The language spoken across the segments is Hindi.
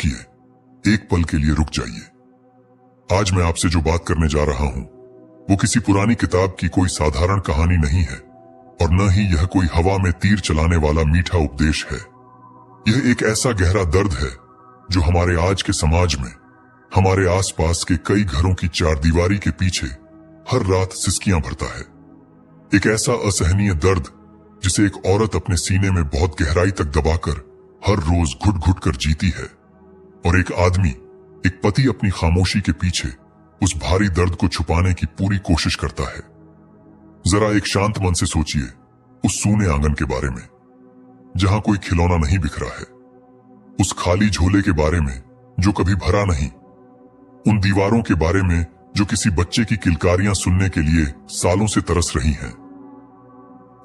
रुकिए, एक पल के लिए रुक जाइए। आज मैं आपसे जो बात करने जा रहा हूं वो किसी पुरानी किताब की कोई साधारण कहानी नहीं है और न ही यह कोई हवा में तीर चलाने वाला मीठा उपदेश है। यह एक ऐसा गहरा दर्द है जो हमारे आज के समाज में, हमारे आसपास के कई घरों की चारदीवारी के पीछे हर रात सिसकियां भरता है। एक ऐसा असहनीय दर्द जिसे एक औरत अपने सीने में बहुत गहराई तक दबाकर हर रोज घुट घुट कर जीती है, और एक आदमी, एक पति अपनी खामोशी के पीछे उस भारी दर्द को छुपाने की पूरी कोशिश करता है। जरा एक शांत मन से सोचिए उस सूने आंगन के बारे में जहां कोई खिलौना नहीं बिखरा है, उस खाली झोले के बारे में जो कभी भरा नहीं, उन दीवारों के बारे में जो किसी बच्चे की किलकारियां सुनने के लिए सालों से तरस रही हैं।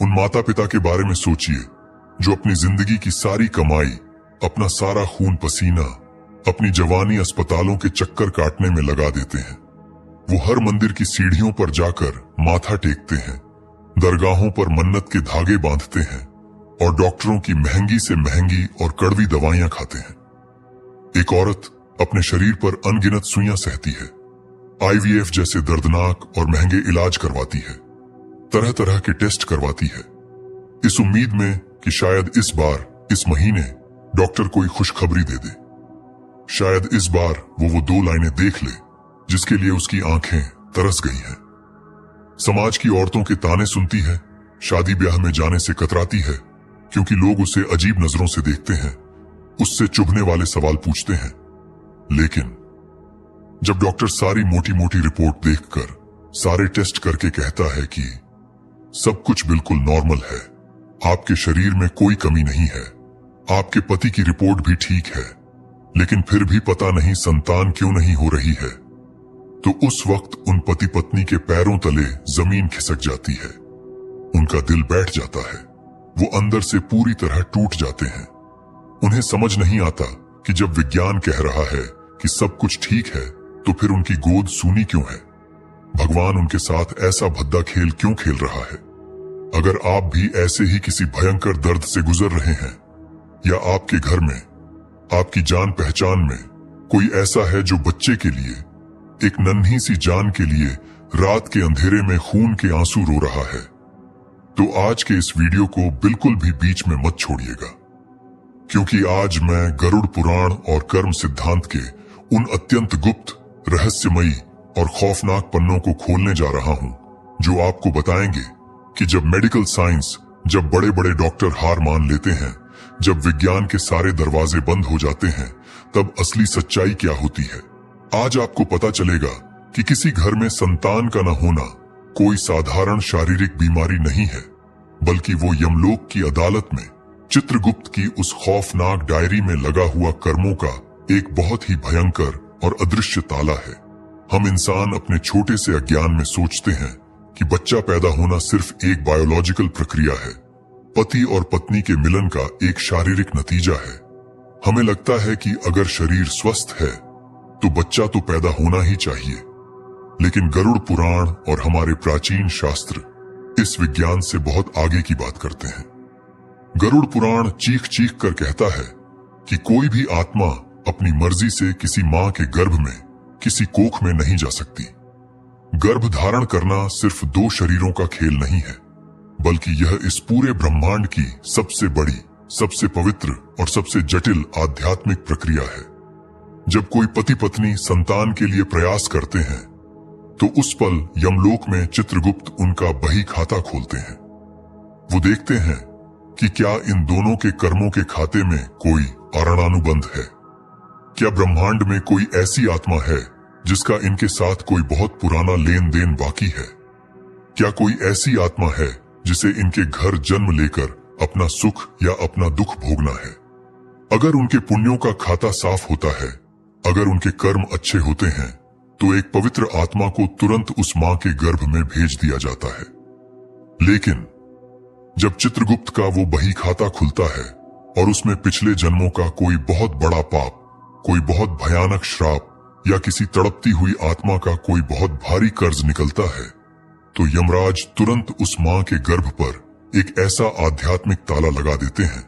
उन माता पिता के बारे में सोचिए जो अपनी जिंदगी की सारी कमाई, अपना सारा खून पसीना, अपनी जवानी अस्पतालों के चक्कर काटने में लगा देते हैं। वो हर मंदिर की सीढ़ियों पर जाकर माथा टेकते हैं, दरगाहों पर मन्नत के धागे बांधते हैं और डॉक्टरों की महंगी से महंगी और कड़वी दवाइयां खाते हैं। एक औरत अपने शरीर पर अनगिनत सुइयां सहती है, IVF जैसे दर्दनाक और महंगे इलाज करवाती है, तरह तरह के टेस्ट करवाती है, इस उम्मीद में कि शायद इस बार, इस महीने डॉक्टर कोई खुशखबरी दे दे। शायद इस बार वो 2 लाइनें देख ले जिसके लिए उसकी आंखें तरस गई हैं। समाज की औरतों के ताने सुनती है, शादी ब्याह में जाने से कतराती है क्योंकि लोग उसे अजीब नजरों से देखते हैं, उससे चुभने वाले सवाल पूछते हैं। लेकिन जब डॉक्टर सारी मोटी मोटी रिपोर्ट देखकर, सारे टेस्ट करके कहता है कि सब कुछ बिल्कुल नॉर्मल है, आपके शरीर में कोई कमी नहीं है, आपके पति की रिपोर्ट भी ठीक है, लेकिन फिर भी पता नहीं संतान क्यों नहीं हो रही है, तो उस वक्त उन पति पत्नी के पैरों तले जमीन खिसक जाती है। उनका दिल बैठ जाता है, वो अंदर से पूरी तरह टूट जाते हैं। उन्हें समझ नहीं आता कि जब विज्ञान कह रहा है कि सब कुछ ठीक है तो फिर उनकी गोद सूनी क्यों है। भगवान उनके साथ ऐसा भद्दा खेल क्यों खेल रहा है। अगर आप भी ऐसे ही किसी भयंकर दर्द से गुजर रहे हैं, या आपके घर में, आपकी जान पहचान में कोई ऐसा है जो बच्चे के लिए, एक नन्ही सी जान के लिए रात के अंधेरे में खून के आंसू रो रहा है, तो आज के इस वीडियो को बिल्कुल भी बीच में मत छोड़िएगा, क्योंकि आज मैं गरुड़ पुराण और कर्म सिद्धांत के उन अत्यंत गुप्त, रहस्यमयी और खौफनाक पन्नों को खोलने जा रहा हूं जो आपको बताएंगे कि जब मेडिकल साइंस, जब बड़े बड़े डॉक्टर हार मान लेते हैं, जब विज्ञान के सारे दरवाजे बंद हो जाते हैं, तब असली सच्चाई क्या होती है। आज आपको पता चलेगा कि किसी घर में संतान का न होना कोई साधारण शारीरिक बीमारी नहीं है, बल्कि वो यमलोक की अदालत में चित्रगुप्त की उस खौफनाक डायरी में लगा हुआ कर्मों का एक बहुत ही भयंकर और अदृश्य ताला है। हम इंसान अपने छोटे से अज्ञान में सोचते हैं कि बच्चा पैदा होना सिर्फ एक बायोलॉजिकल प्रक्रिया है, पति और पत्नी के मिलन का एक शारीरिक नतीजा है। हमें लगता है कि अगर शरीर स्वस्थ है तो बच्चा तो पैदा होना ही चाहिए, लेकिन गरुड़ पुराण और हमारे प्राचीन शास्त्र इस विज्ञान से बहुत आगे की बात करते हैं। गरुड़ पुराण चीख चीख कर कहता है कि कोई भी आत्मा अपनी मर्जी से किसी मां के गर्भ में, किसी कोख में नहीं जा सकती। गर्भ धारण करना सिर्फ 2 शरीरों का खेल नहीं है, बल्कि यह इस पूरे ब्रह्मांड की सबसे बड़ी, सबसे पवित्र और सबसे जटिल आध्यात्मिक प्रक्रिया है। जब कोई पति पत्नी संतान के लिए प्रयास करते हैं तो उस पल यमलोक में चित्रगुप्त उनका बही खाता खोलते हैं। वो देखते हैं कि क्या इन दोनों के कर्मों के खाते में कोई आरणानुबंध है। क्या ब्रह्मांड में कोई ऐसी आत्मा है जिसका इनके साथ कोई बहुत पुराना लेन देन बाकी है। क्या कोई ऐसी आत्मा है जिसे इनके घर जन्म लेकर अपना सुख या अपना दुख भोगना है। अगर उनके पुण्यों का खाता साफ होता है, अगर उनके कर्म अच्छे होते हैं, तो एक पवित्र आत्मा को तुरंत उस मां के गर्भ में भेज दिया जाता है। लेकिन जब चित्रगुप्त का वो बही खाता खुलता है और उसमें पिछले जन्मों का कोई बहुत बड़ा पाप, कोई बहुत भयानक श्राप या किसी तड़पती हुई आत्मा का कोई बहुत भारी कर्ज निकलता है, तो यमराज तुरंत उस मां के गर्भ पर एक ऐसा आध्यात्मिक ताला लगा देते हैं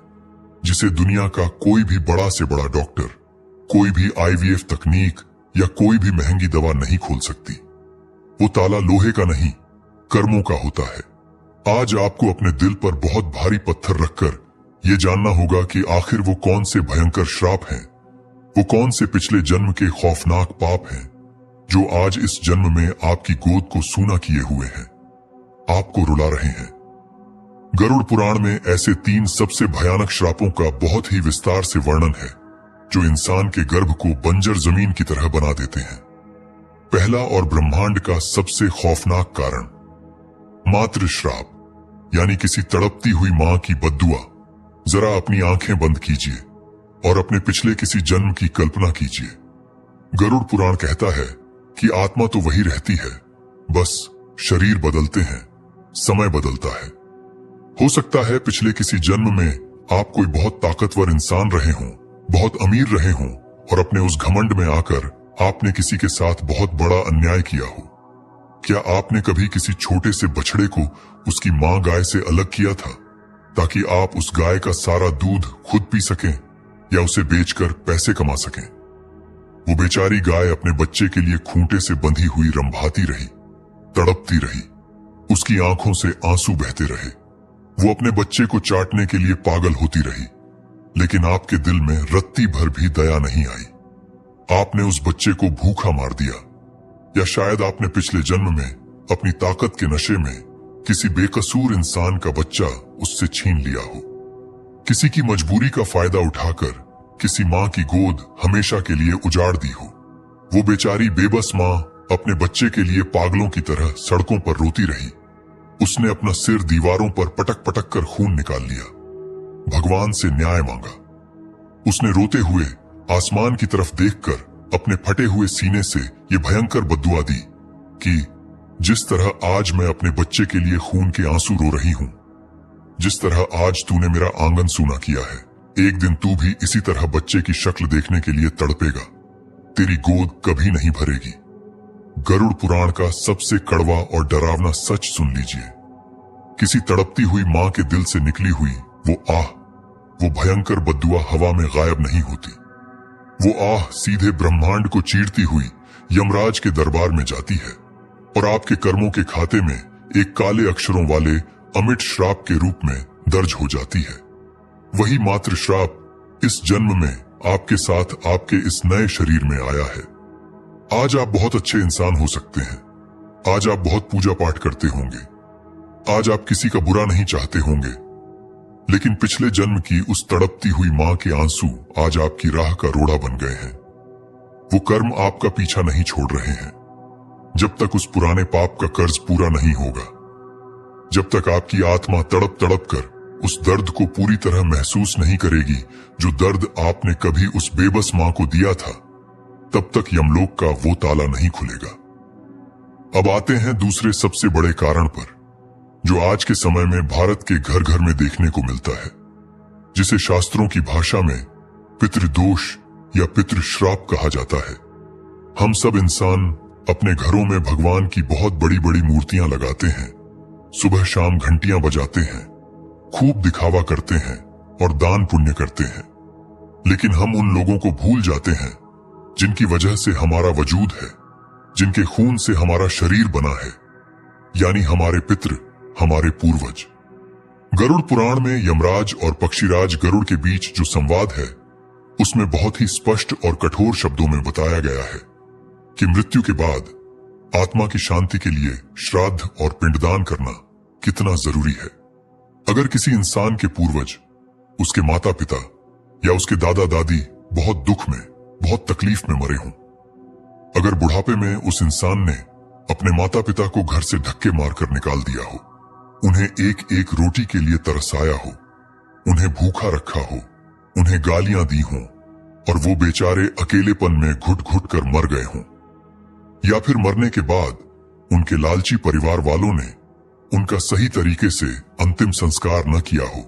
जिसे दुनिया का कोई भी बड़ा से बड़ा डॉक्टर कोई भी IVF तकनीक या कोई भी महंगी दवा नहीं खोल सकती। वो ताला लोहे का नहीं, कर्मों का होता है। आज आपको अपने दिल पर बहुत भारी पत्थर रखकर यह जानना होगा कि आखिर वो कौन से भयंकर श्राप हैं, वो कौन से पिछले जन्म के खौफनाक पाप हैं जो आज इस जन्म में आपकी गोद को सूना किए हुए हैं, आपको रुला रहे हैं। गरुड़ पुराण में ऐसे 3 सबसे भयानक श्रापों का बहुत ही विस्तार से वर्णन है जो इंसान के गर्भ को बंजर जमीन की तरह बना देते हैं। पहला और ब्रह्मांड का सबसे खौफनाक कारण, मातृ श्राप, यानी किसी तड़पती हुई मां की बद्दुआ। जरा अपनी आंखें बंद कीजिए और अपने पिछले किसी जन्म की कल्पना कीजिए। गरुड़ पुराण कहता है कि आत्मा तो वही रहती है, बस शरीर बदलते हैं, समय बदलता है। हो सकता है पिछले किसी जन्म में आप कोई बहुत ताकतवर इंसान रहे हों, बहुत अमीर रहे हों और अपने उस घमंड में आकर आपने किसी के साथ बहुत बड़ा अन्याय किया हो। क्या आपने कभी किसी छोटे से बछड़े को उसकी मां गाय से अलग किया था ताकि आप उस गाय का सारा दूध खुद पी सकें या उसे बेचकर पैसे कमा सकें? वो बेचारी गाय अपने बच्चे के लिए खूंटे से बंधी हुई रंभाती रही, तड़पती रही, उसकी आंखों से आंसू बहते रहे। वो अपने बच्चे को चाटने के लिए पागल होती रही, लेकिन आपके दिल में रत्ती भर भी दया नहीं आई। आपने उस बच्चे को भूखा मार दिया, या शायद आपने पिछले जन्म में अपनी ताकत के नशे में किसी बेकसूर इंसान का बच्चा उससे छीन लिया हो। किसी की मजबूरी का फायदा उठाकर किसी मां की गोद हमेशा के लिए उजाड़ दी हो। वो बेचारी बेबस मां अपने बच्चे के लिए पागलों की तरह सड़कों पर रोती रही। उसने अपना सिर दीवारों पर पटक पटक कर खून निकाल लिया, भगवान से न्याय मांगा। उसने रोते हुए आसमान की तरफ देखकर अपने फटे हुए सीने से ये भयंकर बद्दुआ दी कि जिस तरह आज मैं अपने बच्चे के लिए खून के आंसू रो रही हूं, जिस तरह आज तूने मेरा आंगन सूना किया है, एक दिन तू भी इसी तरह बच्चे की शक्ल देखने के लिए तड़पेगा। तेरी गोद कभी नहीं भरेगी। गरुड़ पुराण का सबसे कड़वा और डरावना सच सुन लीजिए। किसी तड़पती हुई मां के दिल से निकली हुई वो आह, वो भयंकर बद्दुआ हवा में गायब नहीं होती। वो आह सीधे ब्रह्मांड को चीरती हुई यमराज के दरबार में जाती है और आपके कर्मों के खाते में एक काले अक्षरों वाले अमिट श्राप के रूप में दर्ज हो जाती है। वही मातृ श्राप इस जन्म में आपके साथ आपके इस नए शरीर में आया है। आज आप बहुत अच्छे इंसान हो सकते हैं, आज आप बहुत पूजा पाठ करते होंगे, आज आप किसी का बुरा नहीं चाहते होंगे, लेकिन पिछले जन्म की उस तड़पती हुई मां के आंसू आज आपकी राह का रोड़ा बन गए हैं। वो कर्म आपका पीछा नहीं छोड़ रहे हैं जब तक उस पुराने पाप का कर्ज पूरा नहीं होगा। जब तक आपकी आत्मा तड़प तड़प कर उस दर्द को पूरी तरह महसूस नहीं करेगी जो दर्द आपने कभी उस बेबस मां को दिया था, तब तक यमलोक का वो ताला नहीं खुलेगा। अब आते हैं दूसरे सबसे बड़े कारण पर, जो आज के समय में भारत के घर घर में देखने को मिलता है, जिसे शास्त्रों की भाषा में पितृदोष या पितृश्राप कहा जाता है। हम सब इंसान अपने घरों में भगवान की बहुत बड़ी बड़ी मूर्तियां लगाते हैं, सुबह शाम घंटियां बजाते हैं, खूब दिखावा करते हैं और दान पुण्य करते हैं, लेकिन हम उन लोगों को भूल जाते हैं जिनकी वजह से हमारा वजूद है, जिनके खून से हमारा शरीर बना है, यानी हमारे पितृ, हमारे पूर्वज। गरुड़ पुराण में यमराज और पक्षीराज गरुड़ के बीच जो संवाद है, उसमें बहुत ही स्पष्ट और कठोर शब्दों में बताया गया है कि मृत्यु के बाद आत्मा की शांति के लिए श्राद्ध और पिंडदान करना कितना जरूरी है। अगर किसी इंसान के पूर्वज, उसके माता पिता या उसके दादा दादी बहुत दुख में, बहुत तकलीफ में मरे हों, अगर बुढ़ापे में उस इंसान ने अपने माता पिता को घर से धक्के मारकर निकाल दिया हो, उन्हें एक एक रोटी के लिए तरसाया हो, उन्हें भूखा रखा हो, उन्हें गालियां दी हों और वो बेचारे अकेलेपन में घुट घुट कर मर गए हों, या फिर मरने के बाद उनके लालची परिवार वालों ने उनका सही तरीके से अंतिम संस्कार न किया हो,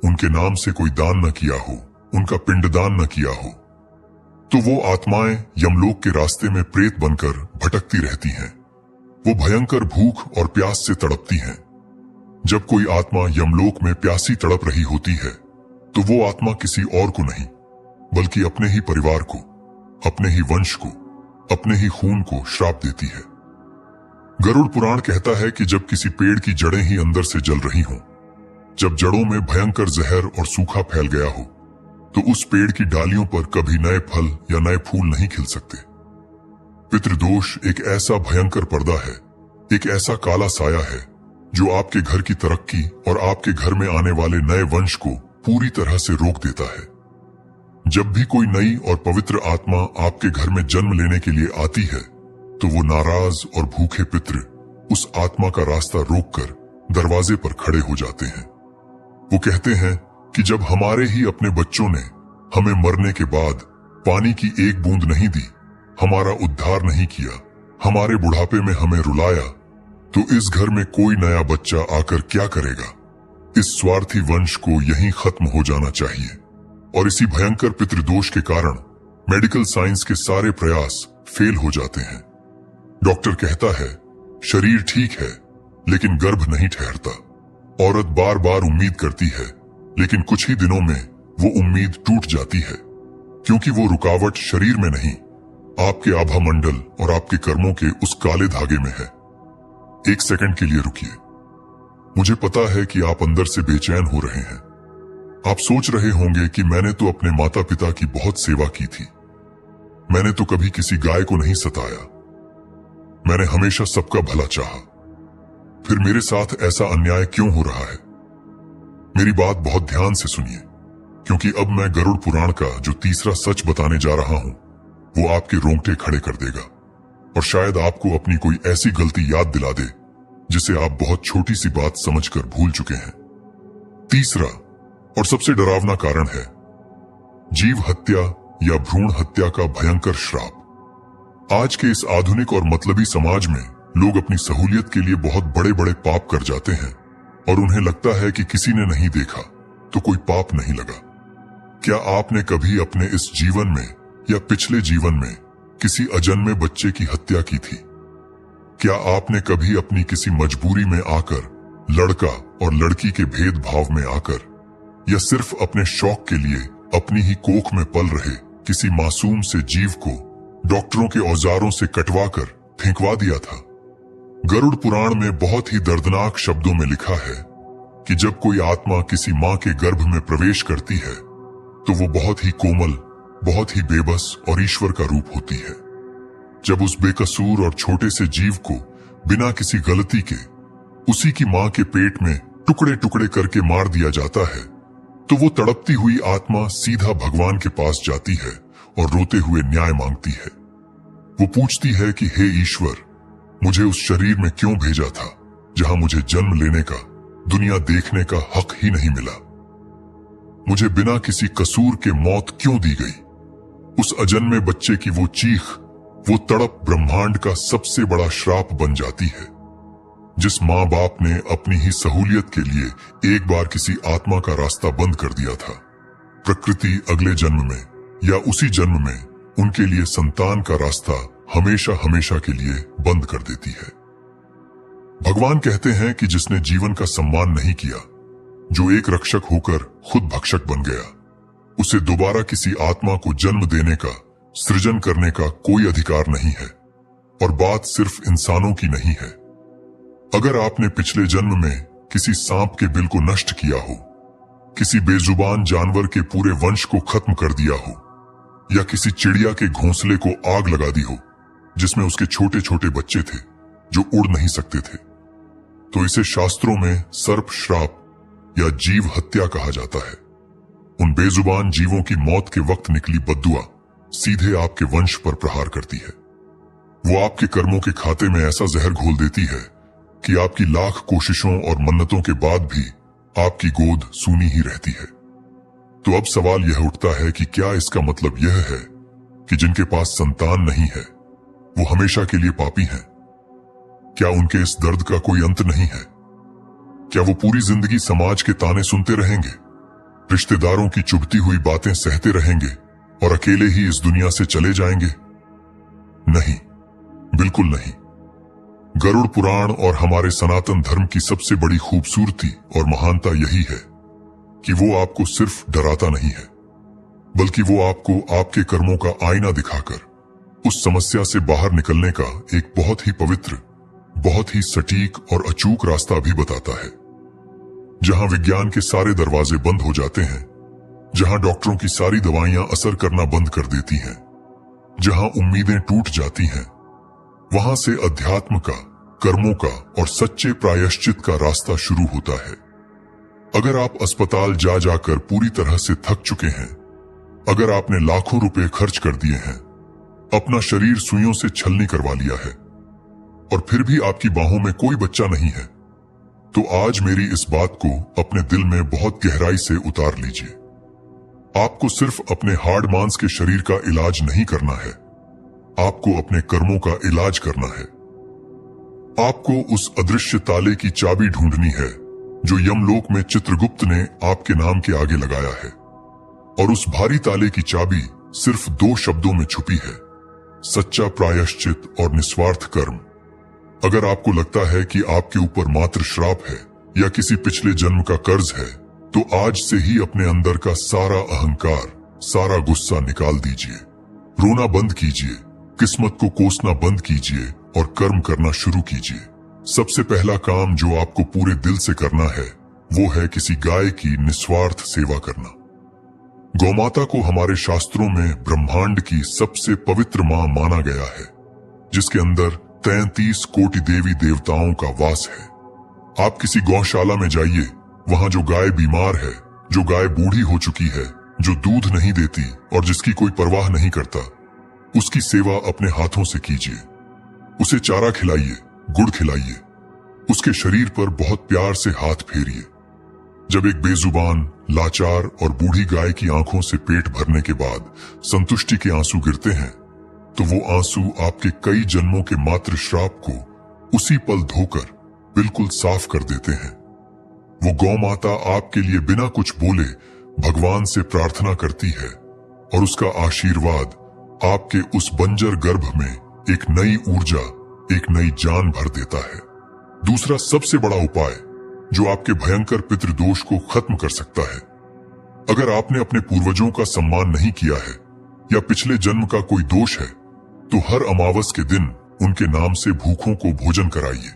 उनके नाम से कोई दान न किया हो, उनका पिंडदान न किया हो, तो वो आत्माएं यमलोक के रास्ते में प्रेत बनकर भटकती रहती हैं। वो भयंकर भूख और प्यास से तड़पती हैं। जब कोई आत्मा यमलोक में प्यासी तड़प रही होती है, तो वो आत्मा किसी और को नहीं, बल्कि अपने ही परिवार को, अपने ही वंश को, अपने ही खून को श्राप देती है। गरुड़ पुराण कहता है कि जब किसी पेड़ की जड़ें ही अंदर से जल रही हों, जब जड़ों में भयंकर जहर और सूखा फैल गया हो, तो उस पेड़ की डालियों पर कभी नए फल या नए फूल नहीं खिल सकते। पितृदोष एक ऐसा भयंकर पर्दा है, एक ऐसा काला साया है जो आपके घर की तरक्की और आपके घर में आने वाले नए वंश को पूरी तरह से रोक देता है। जब भी कोई नई और पवित्र आत्मा आपके घर में जन्म लेने के लिए आती है, तो वो नाराज और भूखे पितृ उस आत्मा का रास्ता रोककर दरवाजे पर खड़े हो जाते हैं। वो कहते हैं कि जब हमारे ही अपने बच्चों ने हमें मरने के बाद पानी की एक बूंद नहीं दी, हमारा उद्धार नहीं किया, हमारे बुढ़ापे में हमें रुलाया, तो इस घर में कोई नया बच्चा आकर क्या करेगा। इस स्वार्थी वंश को यहीं खत्म हो जाना चाहिए। और इसी भयंकर पितृदोष के कारण मेडिकल साइंस के सारे प्रयास फेल हो जाते हैं। डॉक्टर कहता है शरीर ठीक है लेकिन गर्भ नहीं ठहरता। औरत बार बार उम्मीद करती है लेकिन कुछ ही दिनों में वो उम्मीद टूट जाती है, क्योंकि वो रुकावट शरीर में नहीं, आपके आभा मंडल और आपके कर्मों के उस काले धागे में है। एक सेकंड के लिए रुकिए। मुझे पता है कि आप अंदर से बेचैन हो रहे हैं। आप सोच रहे होंगे कि मैंने तो अपने माता पिता की बहुत सेवा की थी, मैंने तो कभी किसी गाय को नहीं सताया, मैंने हमेशा सबका भला चाहा, फिर मेरे साथ ऐसा अन्याय क्यों हो रहा है। मेरी बात बहुत ध्यान से सुनिए, क्योंकि अब मैं गरुड़ पुराण का जो तीसरा सच बताने जा रहा हूं, वो आपके रोंगटे खड़े कर देगा और शायद आपको अपनी कोई ऐसी गलती याद दिला दे जिसे आप बहुत छोटी सी बात समझकर भूल चुके हैं। तीसरा और सबसे डरावना कारण है जीव हत्या या भ्रूण हत्या का भयंकर श्राप। आज के इस आधुनिक और मतलबी समाज में लोग अपनी सहूलियत के लिए बहुत बड़े बड़े पाप कर जाते हैं और उन्हें लगता है कि किसी ने नहीं देखा तो कोई पाप नहीं लगा। क्या आपने कभी अपने इस जीवन में या पिछले जीवन में किसी अजन्मे बच्चे की हत्या की थी? क्या आपने कभी अपनी किसी मजबूरी में आकर लड़का और लड़की के भेदभाव में आकर या सिर्फ अपने शौक के लिए अपनी ही कोख में पल रहे किसी मासूम से जीव को डॉक्टरों के औजारों से कटवाकर फेंकवा दिया था? गरुड़ पुराण में बहुत ही दर्दनाक शब्दों में लिखा है कि जब कोई आत्मा किसी मां के गर्भ में प्रवेश करती है तो वो बहुत ही कोमल, बहुत ही बेबस और ईश्वर का रूप होती है। जब उस बेकसूर और छोटे से जीव को बिना किसी गलती के उसी की मां के पेट में टुकड़े टुकड़े करके मार दिया जाता है, तो वो तड़पती हुई आत्मा सीधा भगवान के पास जाती है और रोते हुए न्याय मांगती है। वो पूछती है कि हे ईश्वर, मुझे उस शरीर में क्यों भेजा था जहां मुझे जन्म लेने का, दुनिया देखने का हक ही नहीं मिला? मुझे बिना किसी कसूर के मौत क्यों दी गई? उस अजन्मे बच्चे की वो चीख, वो तड़प ब्रह्मांड का सबसे बड़ा श्राप बन जाती है। जिस माँ बाप ने अपनी ही सहूलियत के लिए एक बार किसी आत्मा का रास्ता बंद कर दिया था, प्रकृति अगले जन्म में या उसी जन्म में उनके लिए संतान का रास्ता हमेशा हमेशा के लिए बंद कर देती है। भगवान कहते हैं कि जिसने जीवन का सम्मान नहीं किया, जो एक रक्षक होकर खुद भक्षक बन गया, उसे दोबारा किसी आत्मा को जन्म देने का, सृजन करने का कोई अधिकार नहीं है। और बात सिर्फ इंसानों की नहीं है। अगर आपने पिछले जन्म में किसी सांप के बिल को नष्ट किया हो, किसी बेजुबान जानवर के पूरे वंश को खत्म कर दिया हो, या किसी चिड़िया के घोंसले को आग लगा दी हो जिसमें उसके छोटे छोटे बच्चे थे जो उड़ नहीं सकते थे, तो इसे शास्त्रों में सर्प श्राप या जीव हत्या कहा जाता है। उन बेजुबान जीवों की मौत के वक्त निकली बद्दुआ सीधे आपके वंश पर प्रहार करती है। वो आपके कर्मों के खाते में ऐसा जहर घोल देती है कि आपकी लाख कोशिशों और मन्नतों के बाद भी आपकी गोद सूनी ही रहती है। तो अब सवाल यह उठता है कि क्या इसका मतलब यह है कि जिनके पास संतान नहीं है वो हमेशा के लिए पापी हैं? क्या उनके इस दर्द का कोई अंत नहीं है? क्या वो पूरी जिंदगी समाज के ताने सुनते रहेंगे, रिश्तेदारों की चुभती हुई बातें सहते रहेंगे और अकेले ही इस दुनिया से चले जाएंगे? नहीं, बिल्कुल नहीं। गरुड़ पुराण और हमारे सनातन धर्म की सबसे बड़ी खूबसूरती और महानता यही है कि वो आपको सिर्फ डराता नहीं है, बल्कि वो आपको आपके कर्मों का आईना दिखाकर उस समस्या से बाहर निकलने का एक बहुत ही पवित्र, बहुत ही सटीक और अचूक रास्ता भी बताता है। जहां विज्ञान के सारे दरवाजे बंद हो जाते हैं, जहां डॉक्टरों की सारी दवाइयां असर करना बंद कर देती हैं, जहां उम्मीदें टूट जाती हैं, वहां से अध्यात्म का, कर्मों का और सच्चे प्रायश्चित का रास्ता शुरू होता है। अगर आप अस्पताल जा जाकर पूरी तरह से थक चुके हैं, अगर आपने लाखों रुपए खर्च कर दिए हैं, अपना शरीर सुइयों से छलनी करवा लिया है और फिर भी आपकी बाहों में कोई बच्चा नहीं है, तो आज मेरी इस बात को अपने दिल में बहुत गहराई से उतार लीजिए। आपको सिर्फ अपने हाड़ मांस के शरीर का इलाज नहीं करना है, आपको अपने कर्मों का इलाज करना है। आपको उस अदृश्य ताले की चाबी ढूंढनी है जो यमलोक में चित्रगुप्त ने आपके नाम के आगे लगाया है, और उस भारी ताले की चाबी सिर्फ 2 शब्दों में छुपी है: सच्चा प्रायश्चित और निस्वार्थ कर्म। अगर आपको लगता है कि आपके ऊपर मात्र श्राप है या किसी पिछले जन्म का कर्ज है, तो आज से ही अपने अंदर का सारा अहंकार, सारा गुस्सा निकाल दीजिए। रोना बंद कीजिए, किस्मत को कोसना बंद कीजिए और कर्म करना शुरू कीजिए। सबसे पहला काम जो आपको पूरे दिल से करना है, वो है किसी गाय की निस्वार्थ सेवा करना। गौमाता को हमारे शास्त्रों में ब्रह्मांड की सबसे पवित्र मां माना गया है, जिसके अंदर 33 कोटि देवी देवताओं का वास है। आप किसी गौशाला में जाइए, वहां जो गाय बीमार है, जो गाय बूढ़ी हो चुकी है, जो दूध नहीं देती और जिसकी कोई परवाह नहीं करता, उसकी सेवा अपने हाथों से कीजिए। उसे चारा खिलाइए, गुड़ खिलाइए, उसके शरीर पर बहुत प्यार से हाथ फेरिए। जब एक बेजुबान, लाचार और बूढ़ी गाय की आंखों से पेट भरने के बाद संतुष्टि के आंसू गिरते हैं, तो वो आंसू आपके कई जन्मों के मात्र श्राप को उसी पल धोकर बिल्कुल साफ कर देते हैं। वो गौ माता आपके लिए बिना कुछ बोले भगवान से प्रार्थना करती है, और उसका आशीर्वाद आपके उस बंजर गर्भ में एक नई ऊर्जा, एक नई जान भर देता है। दूसरा सबसे बड़ा उपाय जो आपके भयंकर पितृदोष को खत्म कर सकता है, अगर आपने अपने पूर्वजों का सम्मान नहीं किया है या पिछले जन्म का कोई दोष है, तो हर अमावस के दिन उनके नाम से भूखों को भोजन कराइए,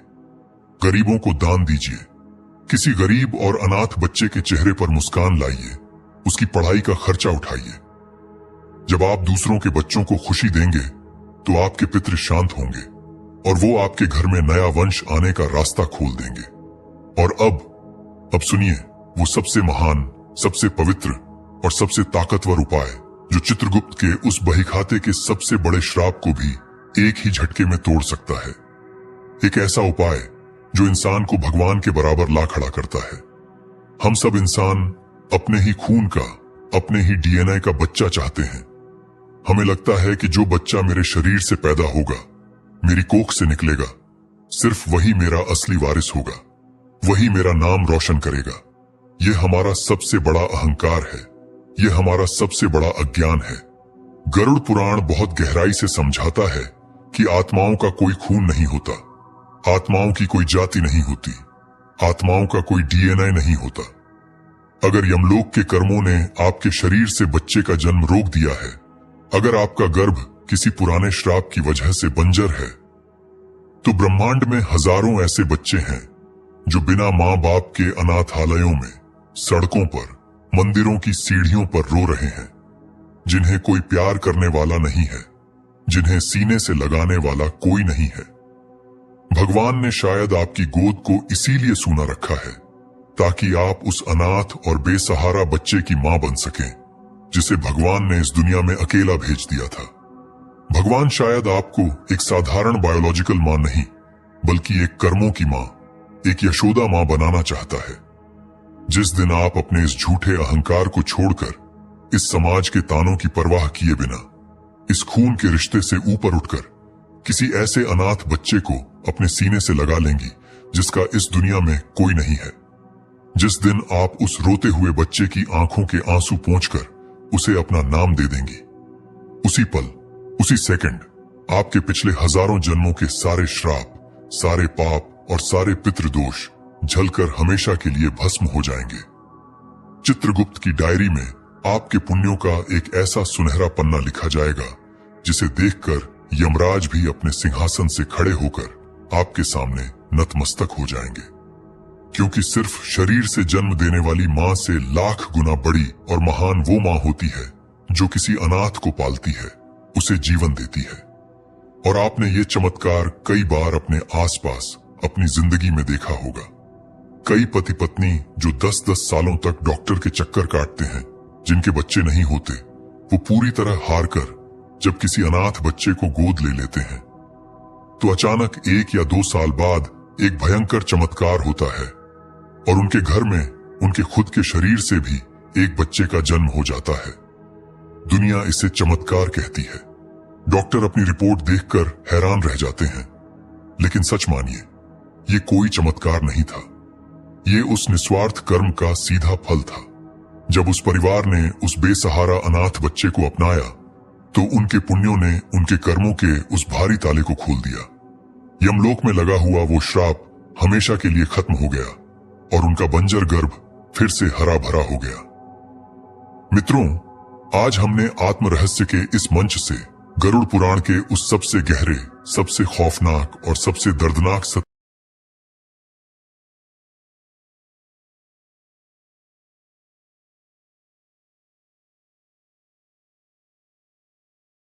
गरीबों को दान दीजिए, किसी गरीब और अनाथ बच्चे के चेहरे पर मुस्कान लाइए, उसकी पढ़ाई का खर्चा उठाइए। जब आप दूसरों के बच्चों को खुशी देंगे, तो आपके पितृ शांत होंगे और वो आपके घर में नया वंश आने का रास्ता खोल देंगे। और अब सुनिए वो सबसे महान, सबसे पवित्र और सबसे ताकतवर उपाय जो चित्रगुप्त के उस बहीखाते के सबसे बड़े श्राप को भी एक ही झटके में तोड़ सकता है। एक ऐसा उपाय जो इंसान को भगवान के बराबर ला खड़ा करता है। हम सब इंसान अपने ही खून का, अपने ही डीएनए का बच्चा चाहते हैं। हमें लगता है कि जो बच्चा मेरे शरीर से पैदा होगा, मेरी कोख से निकलेगा, सिर्फ वही मेरा असली वारिस होगा, वही मेरा नाम रोशन करेगा। यह हमारा सबसे बड़ा अहंकार है, यह हमारा सबसे बड़ा अज्ञान है। गरुड़ पुराण बहुत गहराई से समझाता है कि आत्माओं का कोई खून नहीं होता, आत्माओं की कोई जाति नहीं होती, आत्माओं का कोई डीएनए नहीं होता। अगर यमलोक के कर्मों ने आपके शरीर से बच्चे का जन्म रोक दिया है, अगर आपका गर्भ किसी पुराने श्राप की वजह से बंजर है, तो ब्रह्मांड में हजारों ऐसे बच्चे हैं जो बिना मां बाप के अनाथालयों में, सड़कों पर, मंदिरों की सीढ़ियों पर रो रहे हैं, जिन्हें कोई प्यार करने वाला नहीं है, जिन्हें सीने से लगाने वाला कोई नहीं है। भगवान ने शायद आपकी गोद को इसीलिए सूना रखा है ताकि आप उस अनाथ और बेसहारा बच्चे की मां बन सकें, जिसे भगवान ने इस दुनिया में अकेला भेज दिया था। भगवान शायद आपको एक साधारण बायोलॉजिकल मां नहीं, बल्कि एक कर्मों की मां, एक यशोदा मां बनाना चाहता है। जिस दिन आप अपने इस झूठे अहंकार को छोड़कर, इस समाज के तानों की परवाह किए बिना, इस खून के रिश्ते से ऊपर उठकर किसी ऐसे अनाथ बच्चे को अपने सीने से लगा लेंगी जिसका इस दुनिया में कोई नहीं है, जिस दिन आप उस रोते हुए बच्चे की आंखों के आंसू पोंछकर उसे अपना नाम दे देंगी, उसी पल, उसी सेकंड आपके पिछले हजारों जन्मों के सारे श्राप, सारे पाप और सारे पितृदोष झलकर हमेशा के लिए भस्म हो जाएंगे। चित्रगुप्त की डायरी में आपके पुण्यों का एक ऐसा सुनहरा पन्ना लिखा जाएगा जिसे देखकर यमराज भी अपने सिंहासन से खड़े होकर आपके सामने नतमस्तक हो जाएंगे। क्योंकि सिर्फ शरीर से जन्म देने वाली मां से लाख गुना बड़ी और महान वो मां होती है जो किसी अनाथ को पालती है, उसे जीवन देती है। और आपने ये चमत्कार कई बार अपने आसपास अपनी जिंदगी में देखा होगा। कई पति पत्नी जो 10-10 सालों तक डॉक्टर के चक्कर काटते हैं, जिनके बच्चे नहीं होते, वो पूरी तरह हार कर जब किसी अनाथ बच्चे को गोद ले लेते हैं तो अचानक 1 या 2 साल बाद एक भयंकर चमत्कार होता है और उनके घर में उनके खुद के शरीर से भी एक बच्चे का जन्म हो जाता है। दुनिया इसे चमत्कार कहती है। डॉक्टर अपनी रिपोर्ट देखकर हैरान रह जाते हैं। लेकिन सच मानिए, ये कोई चमत्कार नहीं था। ये उस निस्वार्थ कर्म का सीधा फल था। जब उस परिवार ने उस बेसहारा अनाथ बच्चे को अपनाया तो उनके पुण्यों ने उनके कर्मों के उस भारी ताले को खोल दिया। यमलोक में लगा हुआ वो श्राप हमेशा के लिए खत्म हो गया और उनका बंजर गर्भ फिर से हरा भरा हो गया। मित्रों, आज हमने आत्म रहस्य के इस मंच से गरुड़ पुराण के उस सबसे गहरे, सबसे खौफनाक और सबसे दर्दनाक